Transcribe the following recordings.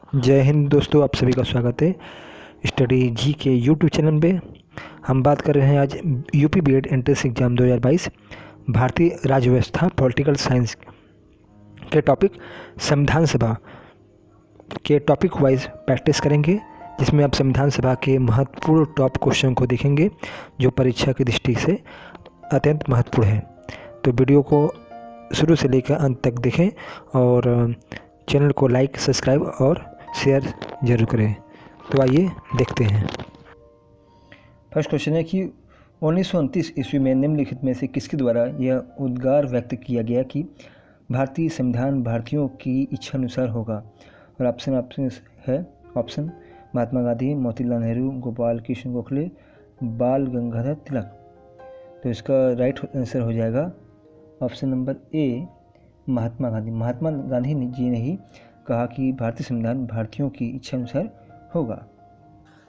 जय हिंद दोस्तों, आप सभी का स्वागत है स्टडी जी के यूट्यूब चैनल पे। हम बात कर रहे हैं आज यूपी बीएड एंट्रेंस एग्जाम 2022 भारतीय राज्य व्यवस्था पॉलिटिकल साइंस के टॉपिक संविधान सभा के टॉपिक वाइज प्रैक्टिस करेंगे, जिसमें आप संविधान सभा के महत्वपूर्ण टॉप क्वेश्चन को देखेंगे जो परीक्षा की दृष्टि से अत्यंत महत्वपूर्ण है। तो वीडियो को शुरू से लेकर अंत तक देखें और चैनल को लाइक, सब्सक्राइब और शेयर जरूर करें। तो आइए देखते हैं। फर्स्ट क्वेश्चन है कि 1929 ईस्वी में निम्नलिखित में से किसके द्वारा यह उद्गार व्यक्त किया गया कि भारतीय संविधान भारतीयों की इच्छा अनुसार होगा। और ऑप्शन है ऑप्शन महात्मा गांधी, मोतीलाल नेहरू, गोपाल कृष्ण गोखले, बाल गंगाधर तिलक। तो इसका राइट आंसर हो जाएगा option number A Mahatma Gandhi. Mahatma Gandhi ji ने ही कहा कि भारतीय संविधान भारतीयों की इच्छा अनुसार होगा।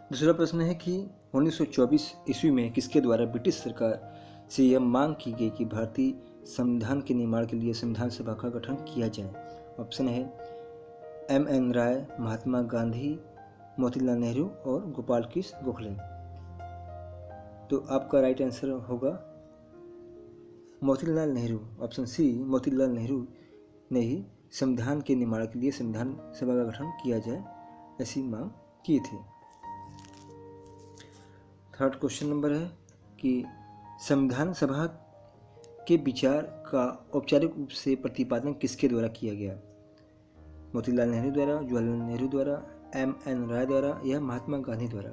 दूसरा प्रश्न है कि 1924 ईस्वी में किसके द्वारा ब्रिटिश सरकार से यह मांग की गई कि भारतीय संविधान के निर्माण के लिए संविधान सभा का गठन किया जाए। ऑप्शन है एम.एन. राय, महात्मा गांधी, मोतीलाल नेहरू और गोपाल कृष्ण गोखले। तो आपका राइट आंसर होगा मोतीलाल नेहरू। ऑप्शन सी, मोतीलाल नेहरू ने ही संविधान के निर्माण के लिए संविधान सभा का गठन किया जाए ऐसी मांग की थी। थर्ड क्वेश्चन नंबर है कि संविधान सभा के विचार का औपचारिक रूप से प्रतिपादन किसके द्वारा किया गया। मोतीलाल नेहरू द्वारा, जवाहरलाल नेहरू द्वारा, एम.एन. राय द्वारा या महात्मा गांधी द्वारा।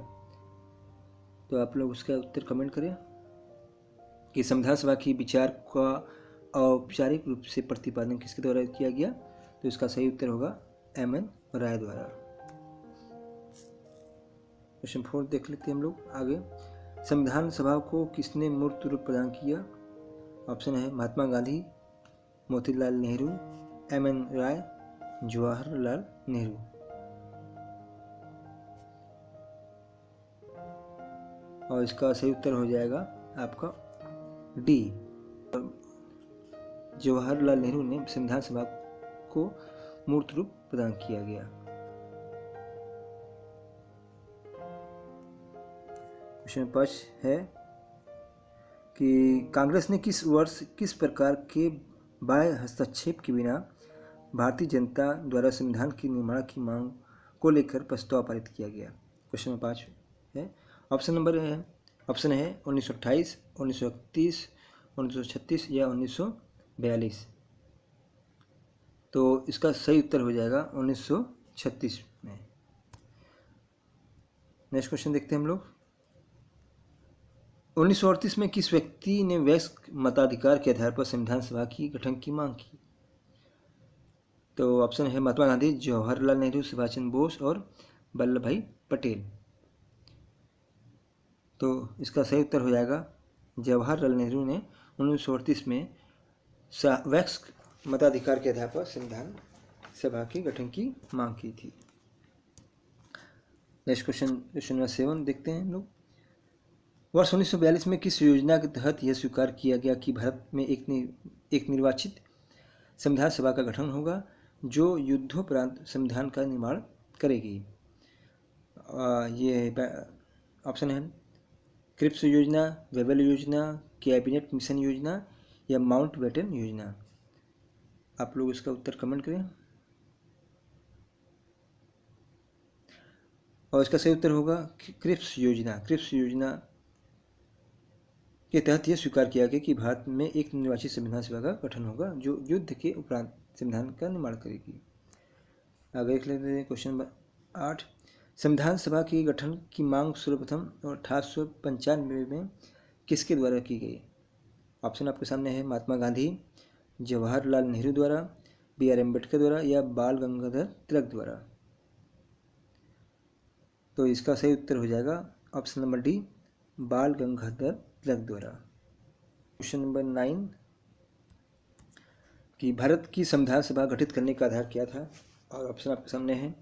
तो आप लोग उसका उत्तर कमेंट करें कि संविधान सभा की विचार का औपचारिक रूप से प्रतिपादन किसके द्वारा किया गया। तो इसका सही उत्तर होगा एम.एन. राय द्वारा। क्वेश्चन 4 देख लेते हैं हम लोग आगे। संविधान सभा को किसने मूर्त रूप प्रदान किया। ऑप्शन है महात्मा गांधी, मोतीलाल नेहरू, एम.एन. राय, जवाहरलाल नेहरू। और इसका सही उत्तर हो जाएगा आपका डी, जवाहरलाल नेहरू ने संविधान सभा को मूर्त रूप प्रदान किया गया। क्वेश्चन 5 है कि कांग्रेस ने किस वर्ष किस प्रकार के बाह्य हस्तक्षेप के बिना भारतीय जनता द्वारा संविधान के निर्माण की मांग को लेकर प्रस्ताव पारित किया गया। क्वेश्चन 5 है ऑप्शन है 1928, 1931, 1936 या 1942। तो इसका सही उत्तर हो जाएगा 1936 में। नेक्स्ट क्वेश्चन देखते हैं हम लोग। 1938 में किस व्यक्ति ने वयस्क मताधिकार के आधार पर संविधान सभा की गठन की मांग की। तो ऑप्शन है महात्मा गांधी, जवाहरलाल नेहरू, सुभाष चंद्र बोस और वल्लभ भाई पटेल। तो इसका सही उत्तर हो जाएगा जवाहरलाल नेहरू ने 1938 में वयस्क मताधिकार के आधार पर संविधान सभा के गठन की मांग की थी। नेक्स्ट क्वेश्चन नंबर 7 देखते हैं हम लोग। वर्ष 1942 में किस योजना के तहत यह स्वीकार किया गया कि भारत में एक निर्वाचित संविधान सभा का गठन होगा जो युद्धोपरांत संविधान का निर्माण करेगी। ये ऑप्शन है क्रिप्स योजना, वेबल योजना, कैबिनेट मिशन योजना या माउंट बेटन योजना। आप लोग इसका उत्तर कमेंट करें। और इसका सही उत्तर होगा क्रिप्स योजना। क्रिप्स योजना के तहत यह स्वीकार किया गया कि भारत में एक निर्वाचित संविधान सभा का गठन होगा जो युद्ध के उपरांत संविधान का निर्माण करेगी। आगे देख लेते हैं क्वेश्चन नंबर 8। संविधान सभा के गठन की मांग सर्वप्रथम 1895 में किसके द्वारा की गई। ऑप्शन आपके सामने है महात्मा गांधी, जवाहरलाल नेहरू द्वारा, बी.आर. अम्बेडकर द्वारा या बाल गंगाधर तिलक द्वारा। तो इसका सही उत्तर हो जाएगा ऑप्शन नंबर डी, बाल गंगाधर तिलक द्वारा। क्वेश्चन नंबर 9 कि भारत की संविधान सभा गठित करने का आधार क्या था। और ऑप्शन आपके सामने है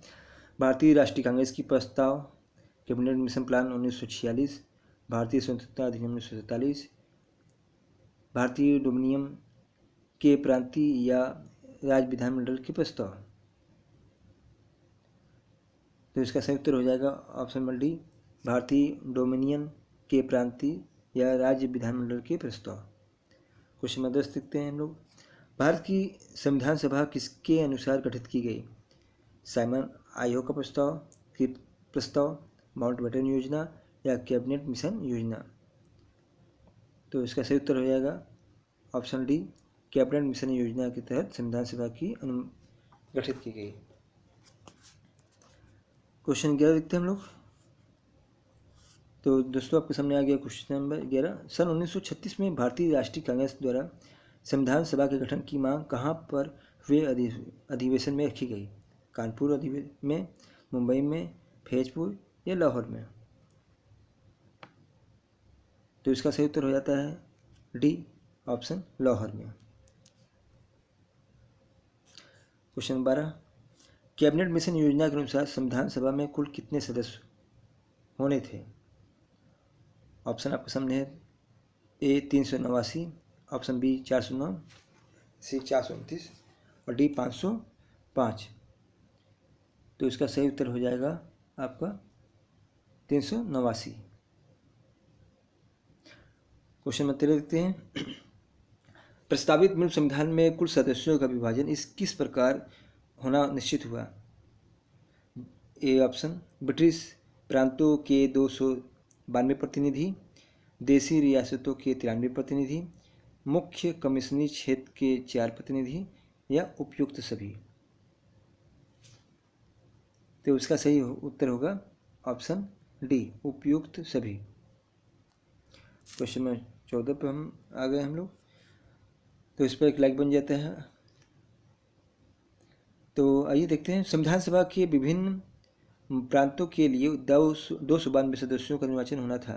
भारतीय राष्ट्रीय कांग्रेस की प्रस्ताव, कैबिनेट मिशन प्लान 1946, भारतीय स्वतंत्रता अधिनियम 1947, भारतीय डोमिनियन के प्रांतीय या राज्य विधानमंडल के प्रस्ताव। तो इसका सही उत्तर हो जाएगा ऑप्शन नंबर डी, भारतीय डोमिनियन के प्रांतीय या राज्य विधानमंडल के प्रस्ताव। क्वेश्चन नंबर 10 देखते हैं हम लोग। भारत की संविधान सभा किसके अनुसार गठित की गई? साइमन आयोग का प्रस्ताव, माउंटबेटन योजना या कैबिनेट मिशन योजना। तो इसका सही उत्तर हो जाएगा ऑप्शन डी, कैबिनेट मिशन योजना के तहत संविधान सभा की गठित की गई। क्वेश्चन 11 देखते हैं हम लोग। तो दोस्तों आपके सामने आ गया क्वेश्चन नंबर 11। सन 1936 में भारतीय राष्ट्रीय कांग्रेस द्वारा संविधान सभा के गठन की मांग कहाँ पर हुए अधिवेशन में रखी गई? कानपुर में, मुंबई में, फिरोजपुर या लाहौर में। तो इसका सही उत्तर हो जाता है डी, ऑप्शन लाहौर में। क्वेश्चन 12, कैबिनेट मिशन योजना के अनुसार संविधान सभा में कुल कितने सदस्य होने थे? ऑप्शन आपके सामने है। ए 389, ऑप्शन बी 409, सी 429 और डी 505। तो इसका सही उत्तर हो जाएगा आपका 389। क्वेश्चन नंबर 13 देखते हैं। प्रस्तावित मूल संविधान में कुल सदस्यों का विभाजन किस प्रकार होना निश्चित हुआ? ए ऑप्शन, ब्रिटिश प्रांतों के 292 प्रतिनिधि, देशी रियासतों के 93 प्रतिनिधि, मुख्य कमिश्नरी क्षेत्र के 4 प्रतिनिधि या उपयुक्त सभी। तो इसका सही उत्तर होगा ऑप्शन डी, उपयुक्त सभी। क्वेश्चन नंबर 14 पर हम आ गए हम लोग। तो इस पर एक लाइक बन जाता है। तो आइए देखते हैं। संविधान सभा के विभिन्न प्रांतों के लिए 292 सदस्यों का निर्वाचन होना था।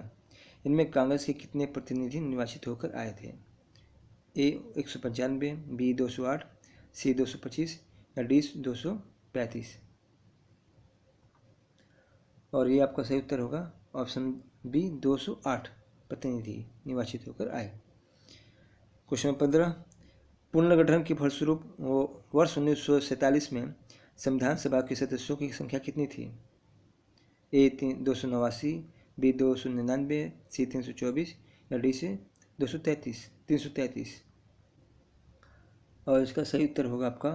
इनमें कांग्रेस के कितने प्रतिनिधि निर्वाचित होकर आए थे? ए 195, बी 208, सी 225 या डी 235। और ये आपका सही उत्तर होगा ऑप्शन बी, 208 प्रतिनिधि निर्वाचित होकर आए। क्वेश्चन 15, पुनर्गठन के फलस्वरूप वर्ष 1947 में संविधान सभा के सदस्यों की संख्या कितनी थी? ए 289, बी 299, सी 324 या डी से 333। और इसका सही उत्तर होगा आपका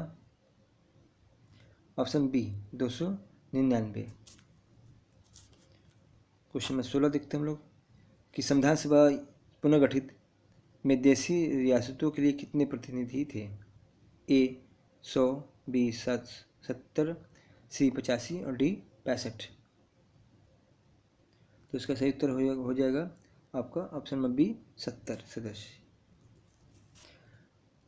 ऑप्शन बी, 299। क्वेश्चन नंबर 16 देखते हैं हम लोग कि संविधान सभा पुनर्गठित में देशी रियासतों के लिए कितने प्रतिनिधि थे? ए 100, बी 70, सी 85 और डी 65। तो इसका सही उत्तर हो जाएगा आपका ऑप्शन नंबर बी, 70 सदस्य।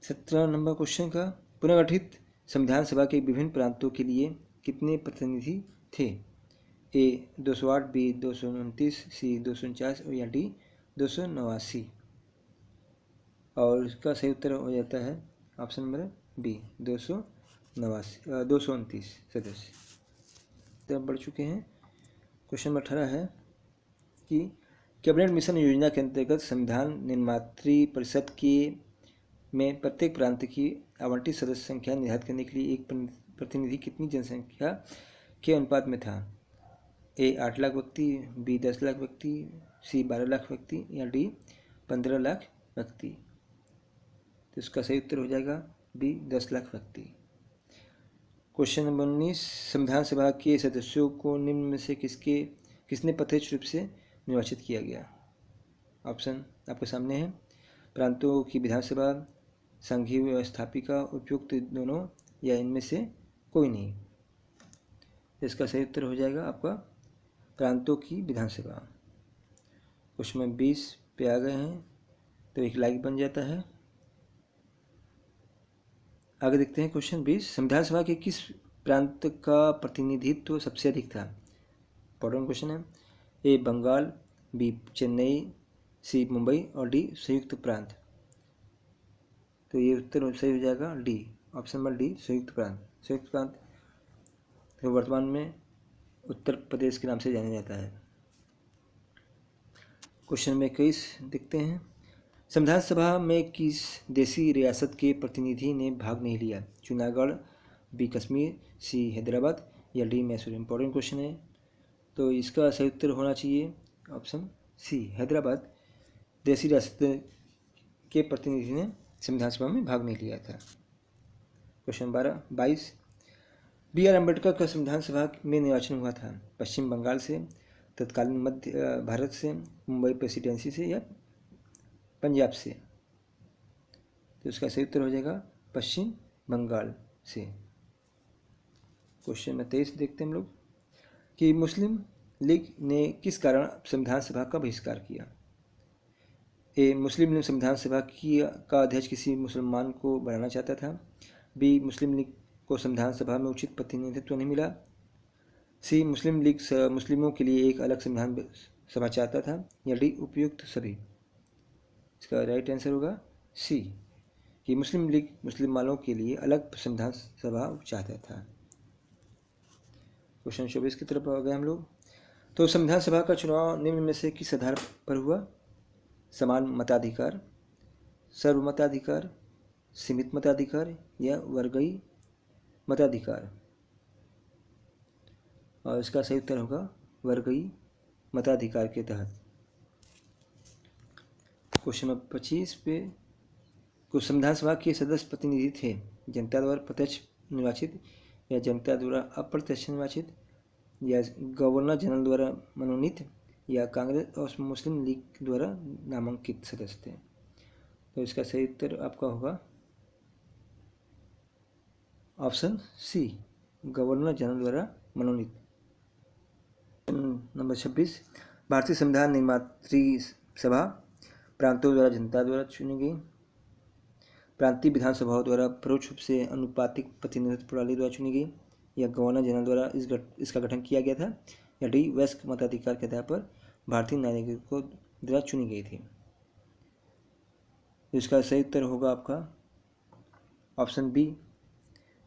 17 नंबर क्वेश्चन का, पुनर्गठित संविधान सभा के विभिन्न प्रांतों के लिए कितने प्रतिनिधि थे? ए 208, बी 229, सी 249 और या डी 289। और इसका सही उत्तर हो जाता है ऑप्शन नंबर बी, 229 सदस्य। तब बढ़ चुके हैं। क्वेश्चन नंबर 18 है कि कैबिनेट मिशन योजना के अंतर्गत संविधान निर्मात्री परिषद में प्रत्येक प्रांत की आवंटित सदस्य संख्या निर्धारित करने के लिए एक प्रतिनिधि कितनी जनसंख्या के अनुपात में था? ए 8 लाख व्यक्ति, बी 10 लाख व्यक्ति, सी 12 लाख व्यक्ति या डी 15 लाख व्यक्ति। तो इसका सही उत्तर हो जाएगा बी, 10 लाख व्यक्ति। क्वेश्चन नंबर 19, संविधान सभा के सदस्यों को निम्न में से किसने प्रत्यक्ष रूप से निर्वाचित किया गया? ऑप्शन आपके सामने है। प्रांतों की विधानसभा, संघीय व्यवस्थापिका, उपयुक्त दोनों या इनमें से कोई नहीं। इसका सही उत्तर हो जाएगा आपका प्रांतों की विधानसभा। क्वेश्चन नंबर 20 पे आ गए हैं, तो एक लाइक बन जाता है। आगे देखते हैं क्वेश्चन 20, संविधान सभा के किस प्रांत का प्रतिनिधित्व सबसे अधिक था? इंपॉर्टेंट क्वेश्चन है। ए बंगाल, बी चेन्नई, सी मुंबई और डी संयुक्त प्रांत। तो ये उत्तर सही हो जाएगा डी, ऑप्शन नंबर डी, संयुक्त प्रांत। संयुक्त प्रांत तो वर्तमान में उत्तर प्रदेश के नाम से जाना जाता है। क्वेश्चन नंबर 21 देखते हैं, संविधान सभा में किस देशी रियासत के प्रतिनिधि ने भाग नहीं लिया? जूनागढ़, बी कश्मीर, सी हैदराबाद या डी मैसूर। इंपॉर्टेंट क्वेश्चन है, तो इसका सही उत्तर होना चाहिए ऑप्शन सी, हैदराबाद। देशी रियासत के प्रतिनिधि ने संविधान सभा में भाग नहीं लिया था। क्वेश्चन 22, बी आर अम्बेडकर का संविधान सभा में निर्वाचन हुआ था पश्चिम बंगाल से, तत्कालीन मध्य भारत से, मुंबई प्रेसिडेंसी से या पंजाब से। तो इसका सही उत्तर हो जाएगा पश्चिम बंगाल से। क्वेश्चन 23 देखते हैं हम लोग कि मुस्लिम लीग ने किस कारण संविधान सभा का बहिष्कार किया। ए, मुस्लिम लीग संविधान सभा का अध्यक्ष किसी मुसलमान को बनाना चाहता था। बी, मुस्लिम लीग को संविधान सभा में उचित प्रतिनिधित्व नहीं मिला। सी, मुस्लिम लीग मुस्लिमों के लिए एक अलग संविधान सभा चाहता था। या डी, उपयुक्त सभी। इसका राइट आंसर होगा सी, कि मुस्लिम लीग मुसलमानों के लिए अलग संविधान सभा चाहता था। क्वेश्चन 24 की तरफ आ गए हम लोग। तो संविधान सभा का चुनाव निम्न में से किस आधार पर हुआ। समान मताधिकार, सर्वमताधिकार, सीमित मताधिकार या वर्गीय मताधिकार। और इसका सही उत्तर होगा वर्गीय मताधिकार के तहत। क्वेश्चन नंबर 25 पे, कुछ संविधान सभा के सदस्य प्रतिनिधि थे जनता द्वारा प्रत्यक्ष निर्वाचित या जनता द्वारा अप्रत्यक्ष निर्वाचित या गवर्नर जनरल द्वारा मनोनीत या कांग्रेस और मुस्लिम लीग द्वारा नामांकित सदस्य थे। तो इसका सही उत्तर आपका होगा ऑप्शन सी, गवर्नर जनरल द्वारा मनोनीत। नंबर 26, भारतीय संविधान निर्मात्री सभा प्रांतों द्वारा जनता द्वारा चुनी गई, प्रांतीय विधानसभाओं द्वारा परोक्ष रूप से अनुपातिक प्रतिनिधित्व प्रणाली द्वारा चुनी गई या गवर्नर जनरल द्वारा इसका गठन किया गया था। या डी, वयस्क मताधिकार के आधार पर भारतीय नागरिकों द्वारा चुनी गई थी। इसका सही उत्तर होगा आपका ऑप्शन बी,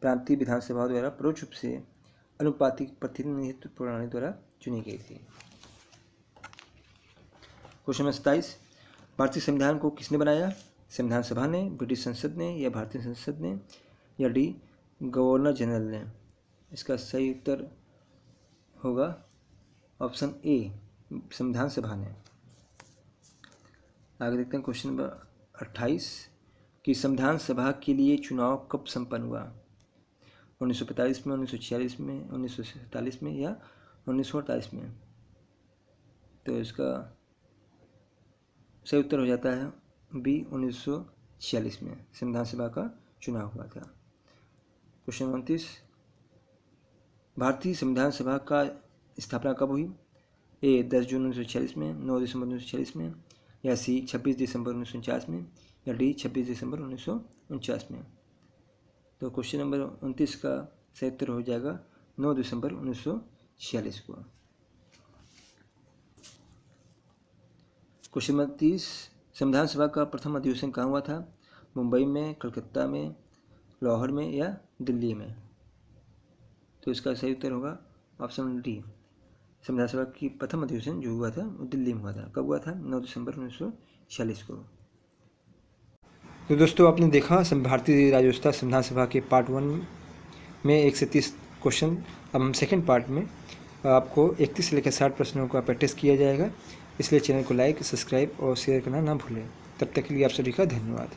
प्रांतीय विधानसभाओं द्वारा परोक्ष रूप से अनुपातिक प्रतिनिधित्व प्रणाली द्वारा चुनी गई थी। क्वेश्चन नंबर 27, भारतीय संविधान को किसने बनाया। संविधान सभा ने, ब्रिटिश संसद ने या भारतीय संसद ने या डी, गवर्नर जनरल ने। इसका सही उत्तर होगा ऑप्शन ए, संविधान सभा ने। आगे देखते हैं क्वेश्चन नंबर 28 कि संविधान सभा के लिए चुनाव कब संपन्न हुआ। 1945 में, 1946 में, 1947 में या 1948 में। तो इसका सही उत्तर हो जाता है बी, 1946 में संविधान सभा का चुनाव हुआ था। क्वेश्चन 29, भारतीय संविधान सभा का स्थापना कब हुई। ए, 10 जून 1946 में, 9 दिसंबर 1946 में या सी, 26 दिसंबर 1949 में या डी, 26 दिसंबर 1949 में। तो क्वेश्चन नंबर 29 का सही उत्तर हो जाएगा 9 दिसंबर 1946 को। क्वेश्चन नंबर 30, संविधान सभा का प्रथम अधिवेशन कहाँ हुआ था। मुंबई में, कलकत्ता में, लाहौर में या दिल्ली में। तो इसका सही उत्तर होगा ऑप्शन डी, संविधान सभा की प्रथम अधिवेशन जो हुआ था वो दिल्ली में हुआ था। कब हुआ था। 9 दिसंबर 1946 को। तो दोस्तों आपने देखा भारतीय राज्य व्यवस्था संविधान सभा के पार्ट 1 में 1 से 30 क्वेश्चन। अब हम सेकेंड पार्ट में आपको 31 से लेकर 60 प्रश्नों का प्रैक्टिस किया जाएगा। इसलिए चैनल को लाइक, सब्सक्राइब और शेयर करना ना भूलें। तब तक के लिए आप सभी का धन्यवाद।